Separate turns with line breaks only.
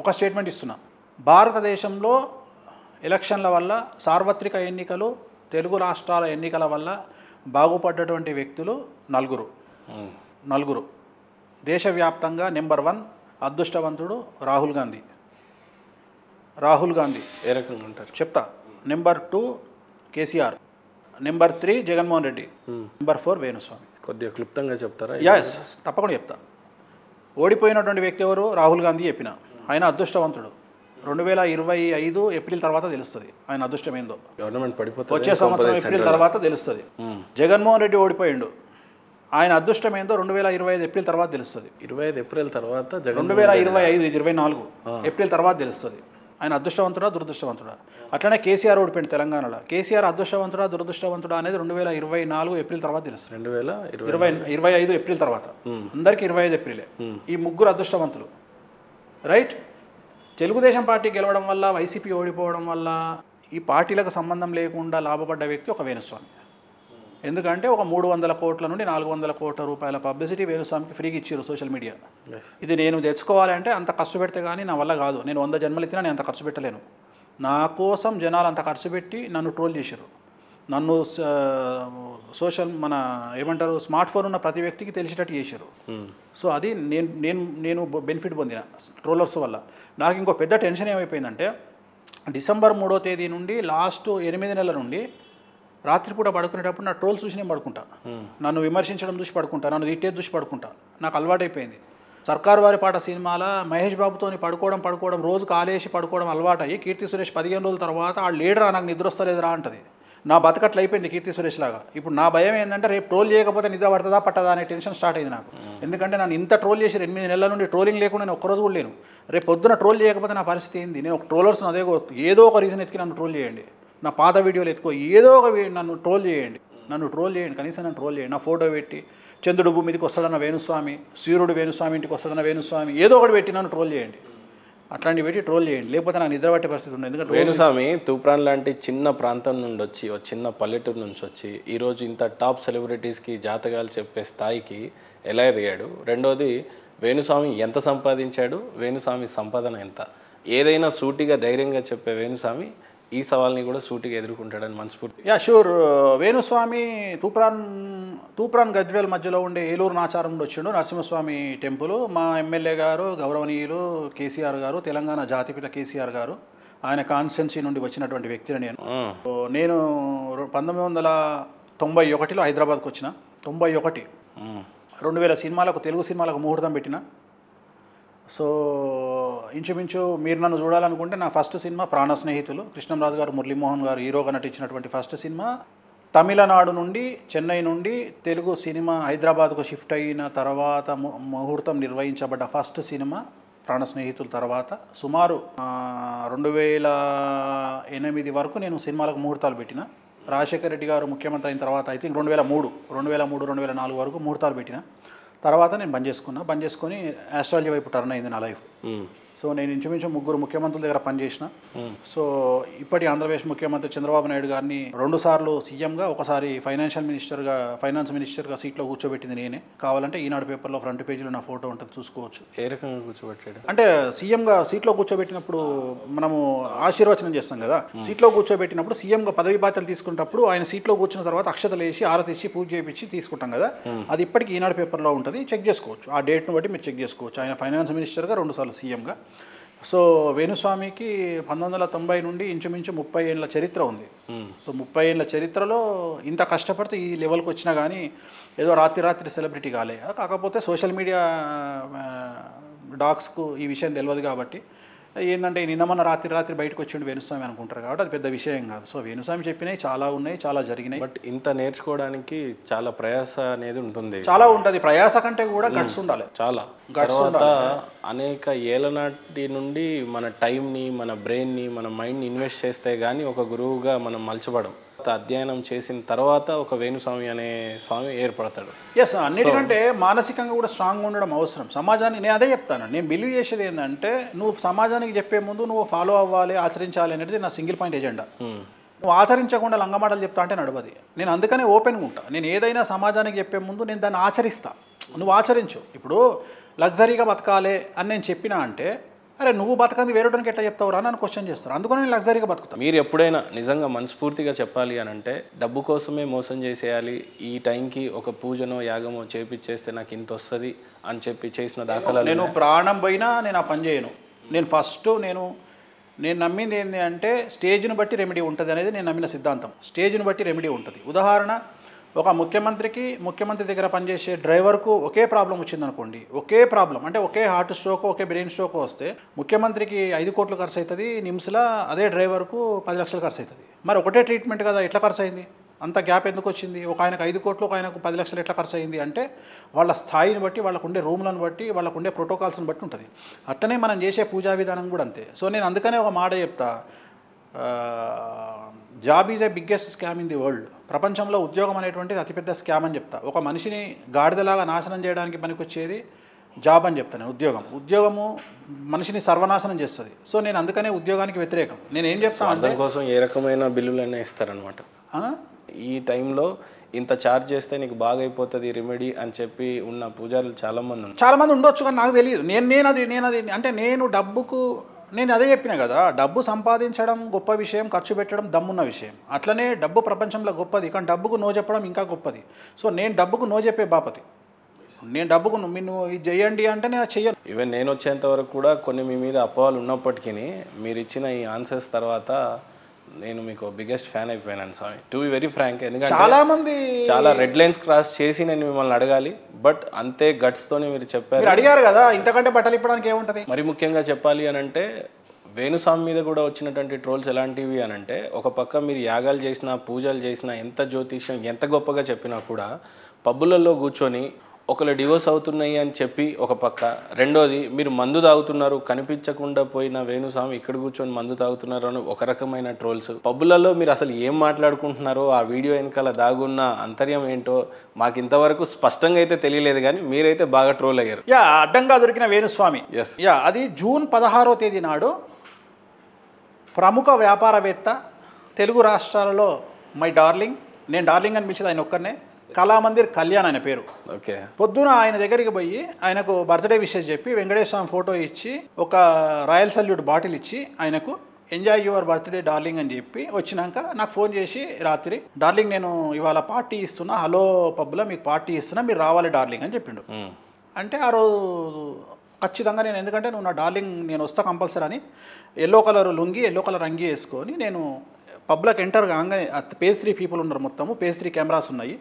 ఒక స్టేట్మెంట్ ఇస్తున్నా. భారతదేశంలో ఎలక్షన్ల వల్ల, సార్వత్రిక ఎన్నికలు, తెలుగు రాష్ట్రాల ఎన్నికల వల్ల బాగుపడ్డటువంటి వ్యక్తులు నలుగురు. దేశవ్యాప్తంగా నెంబర్ 1 అదృష్టవంతుడు రాహుల్ గాంధీ.
ఏ రకంగా ఉంటారు
చెప్తా. Number 2 KCR, number 3 Jaganmohan Reddy, number 4 Venu Swamy.
కొద్దిగా క్లుప్తంగా చెప్తారా?
ఎస్, తప్పకుండా చెప్తా. ఓడిపోయినటువంటి వ్యక్తి ఎవరు? రాహుల్ గాంధీ చెప్పిన. ఆయన అదృష్టవంతుడు. 2025 ఏప్రిల్ తర్వాత తెలుస్తుంది ఆయన అదృష్టం ఏందో.
గవర్నమెంట్ పడిపోతే
వచ్చే సంవత్సరం ఏప్రిల్ తర్వాత తెలుస్తుంది. జగన్మోహన్ రెడ్డి ఓడిపోయిండు. ఆయన అదృష్టం ఏందో 2025 ఏప్రిల్ తర్వాత తెలుస్తుంది.
25 ఏప్రిల్ తర్వాత
2025 24 ఏప్రిల్ తర్వాత తెలుస్తుంది ఆయన అదృష్టవంతుడా దురదృష్టవంతుడా. అట్లనే కేసీఆర్ ఓడిపోయింది తెలంగాణలో. కేసీఆర్ అదృష్టవంతుడా దురదృష్టవంతుడా అనేది 2024 ఏప్రిల్ తర్వాత తెలుస్తుంది. 2025 ఏప్రిల్ తర్వాత. అందరికీ 25 ఏప్రిలే. ఈ ముగ్గురు అదృష్టవంతులు. రైట్. తెలుగుదేశం పార్టీ గెలవడం వల్ల, వైసీపీ ఓడిపోవడం వల్ల ఈ పార్టీలకు సంబంధం లేకుండా లాభపడ్డ వ్యక్తి ఒక వేణుస్వామి. ఎందుకంటే ఒక 300 కోట్ల నుండి 400 కోట్ల రూపాయల పబ్లిసిటీ వేణుస్వామికి ఫ్రీగా ఇచ్చారు సోషల్ మీడియా. ఇది నేను తెచ్చుకోవాలంటే అంత ఖర్చు పెడితే కానీ నా వల్ల కాదు. నేను 100 జన్మలు ఎత్తినా నేను అంత ఖర్చు పెట్టలేను. నా కోసం జనాలు అంత ఖర్చు పెట్టి నన్ను ట్రోల్ చేశారు. నన్ను ఏమంటారు, స్మార్ట్ ఫోన్ ఉన్న ప్రతి వ్యక్తికి తెలిసేటట్టు చేశారు. సో అది నేను బెనిఫిట్ పొందిన ట్రోలర్స్ వల్ల. నాకు ఇంకో పెద్ద టెన్షన్ ఏమైపోయిందంటే, డిసెంబర్ 3వ తేదీ నుండి లాస్ట్ 8 నెలల నుండి రాత్రిపూట పడుకునేటప్పుడు నా ట్రోల్స్ చూసి నేను పడుకుంటా. నన్ను విమర్శించడం చూసి పడుకుంటా, నన్ను తిట్టేది చూసి పడుకుంటా. నాకు అలవాటైపోయింది. సర్కారు వారి పాట సినిమాల మహేష్ బాబుతోని పడుకోవడం రోజు కాలేసి పడుకోవడం అలవాటయ్యి, కీర్తి సురేష్ 15 రోజుల తర్వాత ఆ లేడరా నాకు నిద్ర వస్తలేదురా అంటది. నా బతకట్లు అయిపోయింది కీర్తి సురేష్ లాగా. ఇప్పుడు నా భయం ఏంటంటే, రేపు ట్రోల్ చేయకపోతే నిద్ర పడుతుందా పట్టదా అనే టెన్షన్ స్టార్ట్ అయింది నాకు. ఎందుకంటే నన్ను ఇంత ట్రోల్ చేసి 8 నెలల నుండి ట్రోలింగ్ లేకుండా నేను ఒక్కరోజు కూడా లేను. రేపు పొద్దున ట్రోల్ చేయకపోతే నా పరిస్థితి ఏంది? నేను ఒక ట్రోలర్స్ అదే ఏదో ఒక రీజన్ ఎత్తికి నన్ను ట్రోల్ చేయండి. నా పాత వీడియోలు ఎత్తుకో, ఏదో ఒక నన్ను ట్రోల్ చేయండి. కనీసం నన్ను ట్రోల్ చేయండి. నా ఫోటో పెట్టి చంద్రుడు భూమి మీదకి వస్తాడన్న వేణుస్వామి, సూర్యుడు వేణుస్వామి ఇంటికి వస్తాడన్న వేణుస్వామి, ఏదో ఒకటి పెట్టి నన్ను ట్రోల్ చేయండి. అట్లాంటివి పెట్టి ట్రోల్ చేయండి, లేకపోతే నాకు నిద్ర పట్టే పరిస్థితి ఉంది. ఎందుకంటే
వేణుస్వామి తూప్రాన్ లాంటి చిన్న ప్రాంతం నుండి వచ్చి, ఒక చిన్న పల్లెటూరు నుంచి వచ్చి ఈరోజు ఇంత టాప్ సెలబ్రిటీస్కి జాతకాలు చెప్పే స్థాయికి ఎలా ఎదిగాడు? రెండోది, వేణుస్వామి ఎంత సంపాదించాడు? వేణుస్వామి సంపాదన ఎంత? ఏదైనా సూటిగా ధైర్యంగా చెప్పే వేణుస్వామి ఈ సవాల్ని కూడా సూటిగా ఎదుర్కొంటాడని మనస్ఫూర్తి.
షూర్. వేణుస్వామి తూప్రాన్ గజ్వేల్ మధ్యలో ఉండే ఏలూరు నాచారం నుండి వచ్చిండు. నరసింహస్వామి టెంపుల్. మా ఎమ్మెల్యే గారు గౌరవనీయులు కేసీఆర్ గారు, తెలంగాణ జాతిపిత కేసీఆర్ గారు, ఆయన కాన్స్టిట్యున్సీ నుండి వచ్చినటువంటి వ్యక్తిని నేను 1991లో హైదరాబాద్కి వచ్చిన. 91 2000 సినిమాలకు, తెలుగు సినిమాలకు ముహూర్తం పెట్టిన. సో ఇంచుమించు మీరు నన్ను చూడాలనుకుంటే నా ఫస్ట్ సినిమా ప్రాణ స్నేహితులు. కృష్ణంరాజు గారు, మురళీమోహన్ గారు హీరోగా నటించినటువంటి ఫస్ట్ సినిమా. తమిళనాడు నుండి, చెన్నై నుండి తెలుగు సినిమా హైదరాబాద్కు షిఫ్ట్ అయిన తర్వాత ముహూర్తం నిర్వహించబడ్డ ఫస్ట్ సినిమా ప్రాణ స్నేహితుల. తర్వాత సుమారు 2008 వరకు నేను సినిమాలకు ముహూర్తాలు పెట్టిన. రాజశేఖర రెడ్డి గారు ముఖ్యమంత్రి అయిన తర్వాత ఐ థింక్ 2003, 2004 వరకు ముహూర్తాలు పెట్టిన. తర్వాత నేను బంద్ చేసుకొని ఆస్ట్రాలజీ వైపు టర్న్ అయింది నా లైఫ్. సో నేను ఇంచుమించు 3 ముఖ్యమంత్రుల దగ్గర పనిచేసిన. సో ఇప్పటి ఆంధ్రప్రదేశ్ ముఖ్యమంత్రి చంద్రబాబు నాయుడు గారిని 2 సార్లు సీఎంగా, ఒకసారి ఫైనాన్స్ మినిస్టర్గా సీట్లో కూర్చోబెట్టింది నేనే. కావాలంటే ఈనాడు పేపర్లో ఫ్రంట్ పేజీలో నా ఫోటో ఉంటుంది, చూసుకోవచ్చు.
ఏ రకంగా కూర్చోబెట్టాడు అంటే,
సీఎంగా సీట్లో కూర్చోబెట్టినప్పుడు మనము ఆశీర్వచనం చేస్తాం కదా. సీట్లో కూర్చోబెట్టినప్పుడు సీఎంగా పదవి బాధ్యతలు తీసుకున్నప్పుడు ఆయన సీట్లో కూర్చున్న తర్వాత అక్షతలు వేసి ఆరతి ఇచ్చి పూజ చేయించి తీసుకుంటాం కదా. అది ఇప్పటికీ ఈనాడు పేపర్లో ఉంటుంది, చెక్ చేసుకోవచ్చు. ఆ డేట్ను బట్టి మీరు చెక్ చేసుకోవచ్చు. ఆయన ఫైనాన్స్ మినిస్టర్గా 2 సార్లు సీఎంగా. సో వేణుస్వామికి 1990 నుండి ఇంచుమించు 30 ఏళ్ళ చరిత్ర ఉంది. సో 30 ఏళ్ళ చరిత్రలో ఇంత కష్టపడితే ఈ లెవెల్కి వచ్చినా కానీ ఏదో రాత్రి సెలబ్రిటీ కాలే. కాకపోతే సోషల్ మీడియా డాగ్స్కు ఈ విషయం తెలియదు కాబట్టి ఏంటంటే, నిన్నమన్న రాత్రి బయటకు వచ్చిండు వేణుస్వామి అనుకుంటారు కాబట్టి అది పెద్ద విషయం కాదు. సో వేణుస్వామి చెప్పినవి చాలా ఉన్నాయి, చాలా జరిగినాయి.
బట్ ఇంత నేర్చుకోవడానికి చాలా ప్రయాస అనేది ఉంటుంది.
చాలా ఉంటుంది. ప్రయాస కంటే కూడా గట్స్ ఉండాలి.
చాలా తర్వాత అనేక ఏళ్ళ నాటి నుండి మన టైంని, మన బ్రెయిన్ని, మన మైండ్ని ఇన్వెస్ట్ చేస్తే కానీ ఒక గురువుగా మనం మలచబడం. అధ్యయనం చేసిన తర్వాత ఒక వేణుస్వామి అనే స్వామి ఏర్పడతాడు.
ఎస్, అన్నిటికంటే మానసికంగా కూడా స్ట్రాంగ్గా ఉండడం అవసరం. సమాజాన్ని నేను అదే చెప్తాను. నేను బిలీవ్ చేసేది ఏంటంటే, నువ్వు సమాజానికి చెప్పే ముందు నువ్వు ఫాలో అవ్వాలి, ఆచరించాలి అనేది నా సింగిల్ పాయింట్ ఎజెండా. నువ్వు ఆచరించకుండా లంగమాటలు చెప్తా అంటే నడవది. నేను అందుకనే ఓపెన్గా ఉంటా. నేను ఏదైనా సమాజానికి చెప్పే ముందు నేను దాన్ని ఆచరిస్తా. నువ్వు ఆచరించు. ఇప్పుడు లగ్జరీగా బతకాలి అని నేను చెప్పినా అంటే అరే నువ్వు బతకంది వేరేటానికి ఎట్లా చెప్తావురా నన్ను క్వశ్చన్ చేస్తారు. అందుకని నేను లగ్జరీగా బతుకుతాను.
మీరు ఎప్పుడైనా నిజంగా మనస్ఫూర్తిగా చెప్పాలి అని అంటే డబ్బు కోసమే మోసం చేసేయాలి, ఈ టైంకి ఒక పూజనో యాగమో చేపిచ్చేస్తే నాకు ఇంత వస్తుంది అని చెప్పి చేసిన దాఖలాలు?
నేను ప్రాణం పోయినా నేను ఆ పని చేయను. నేను ఫస్ట్ నేను నమ్మింది ఏంటి అంటే స్టేజ్ని బట్టి రెమెడీ ఉంటుంది అనేది నేను నమ్మిన సిద్ధాంతం. స్టేజ్ని బట్టి రెమెడీ ఉంటుంది. ఉదాహరణ, ఒక ముఖ్యమంత్రి దగ్గర పనిచేసే డ్రైవర్కు ఒకే ప్రాబ్లం వచ్చిందనుకోండి, ఒకే ప్రాబ్లం అంటే ఒకే హార్ట్ స్ట్రోక్ ఒకే బ్రెయిన్ స్ట్రోక్ వస్తే ముఖ్యమంత్రికి 5 కోట్లు ఖర్చు అవుతుంది, నిమ్స్లో అదే డ్రైవర్కు 10 లక్షలు ఖర్చు అవుతుంది. మరి ఒకటే ట్రీట్మెంట్ కదా, ఎట్లా ఖర్చు అయింది? అంత గ్యాప్ ఎందుకు వచ్చింది? ఒక ఆయనకు 5 కోట్లు ఒక ఆయనకు 10 లక్షలు ఎట్లా ఖర్చు అయింది అంటే వాళ్ళ స్థాయిని బట్టి, వాళ్ళకు ఉండే రూమ్లను బట్టి, వాళ్ళకు ఉండే ప్రోటోకాల్స్ని బట్టి ఉంటుంది. అట్లనే మనం చేసే పూజా విధానం కూడా అంతే. సో నేను అందుకనే ఒక మాట చెప్తా, job is a biggest scam in the world. ప్రపంచంలో ఉద్యోగం అనేటువంటిది అతిపెద్ద స్కామ్ అని చెప్తా. ఒక మనిషిని గాడిదలాగా నాశనం చేయడానికి పనికొచ్చేది జాబ్ అని చెప్తాను. ఉద్యోగము మనిషిని సర్వనాశనం చేస్తుంది. సో నేను అందుకనే ఉద్యోగానికి వ్యతిరేకం. నేను ఏం చెప్తాను అంటే
కోసం ఏ రకమైన బిల్లులైనా ఇస్తారనమాట. ఈ టైంలో ఇంత ఛార్జ్ చేస్తే నీకు బాగా అయిపోతుంది రెమెడీ అని చెప్పి ఉన్న పూజారులు చాలామంది
ఉండొచ్చు, కానీ నాకు తెలియదు. నేను అది అంటే నేను అదే చెప్పిన కదా, డబ్బు సంపాదించడం గొప్ప విషయం, ఖర్చు పెట్టడం దమ్మున్న విషయం. అట్లనే డబ్బు ప్రపంచంలో గొప్పది, కానీ డబ్బుకు నో చెప్పడం ఇంకా గొప్పది. సో నేను డబ్బుకు నో చెప్పే బాపతి. నేను డబ్బుకు నువ్వు ఇది చెయ్యండి అంటే నేను చెయ్యను.
ఈవెన్ నేను వచ్చేంత వరకు కూడా కొన్ని మీ మీద అపోహలు ఉన్నప్పటికీ మీరు ఇచ్చిన ఈ ఆన్సర్స్ తర్వాత నేను మీకు బిగ్గెస్ట్ ఫ్యాన్ అయిపోయాను స్వామి, టు బి వెరీ ఫ్రాంక్. ఎందుకంటే చాలా రెడ్ లైన్స్ క్రాస్ చేసి నేను మిమ్మల్ని అడగాలి, బట్ అంతే గట్స్ తోనే మీరు చెప్పారు.
అడిగారు కదా, ఇంతకంటే బట్టలు ఇప్పడానికి ఏముంటుంది?
మరి ముఖ్యంగా చెప్పాలి అని అంటే వేణుస్వామి మీద కూడా వచ్చినటువంటి ట్రోల్స్ ఎలాంటివి అని అంటే, ఒక పక్క మీరు యాగాలు చేసినా పూజలు చేసినా ఎంత జ్యోతిష్యం ఎంత గొప్పగా చెప్పినా కూడా పబ్బులలో కూర్చొని ఒకళ్ళు డివోర్స్ అవుతున్నాయి అని చెప్పి ఒక పక్క, రెండోది మీరు మందు తాగుతున్నారు కనిపించకుండా పోయిన వేణుస్వామి ఇక్కడ కూర్చొని మందు తాగుతున్నారు అని ఒక రకమైన ట్రోల్స్. పబ్బులలో మీరు అసలు ఏం మాట్లాడుకుంటున్నారో, ఆ వీడియో వెనకాల దాగున్న అంతర్యం ఏంటో మాకు ఇంతవరకు స్పష్టంగా అయితే తెలియలేదు, కానీ మీరైతే బాగా ట్రోల్ అయ్యారు.
అడ్డంగా దొరికిన వేణుస్వామి. అది జూన్ 16వ తేదీ నాడు ప్రముఖ వ్యాపారవేత్త, తెలుగు రాష్ట్రాలలో మై డార్లింగ్, నేను డార్లింగ్ అనిపించేది ఆయన ఒక్కరినే, కళామందిర్ కళ్యాణ్ ఆయన పేరు.
ఓకే.
పొద్దున ఆయన దగ్గరికి పోయి ఆయనకు బర్త్డే విషెస్ చెప్పి వెంకటేశ్వర స్వామి ఫోటో ఇచ్చి ఒక రాయల్ సల్యూట్ బాటిల్ ఇచ్చి ఆయనకు ఎంజాయ్ యువర్ బర్త్డే డార్లింగ్ అని చెప్పి వచ్చినాక నాకు ఫోన్ చేసి రాత్రి, డార్లింగ్ నేను ఇవాళ పార్టీ ఇస్తున్నా, హలో పబ్లో మీకు పార్టీ ఇస్తున్నా, మీరు రావాలి డార్లింగ్ అని చెప్పిండు. అంటే ఆ రోజు ఖచ్చితంగా నేను, ఎందుకంటే నువ్వు నా డార్లింగ్ నేను వస్తా కంపల్సరీ అని yellow colour lungi yellow colour అంగి వేసుకొని నేను పబ్లోకి ఎంటర్ కాగానే పేజ్ 3 పీపుల్ ఉన్నారు, మొత్తము పేజ్ 3 కెమెరాస్ ఉన్నాయి.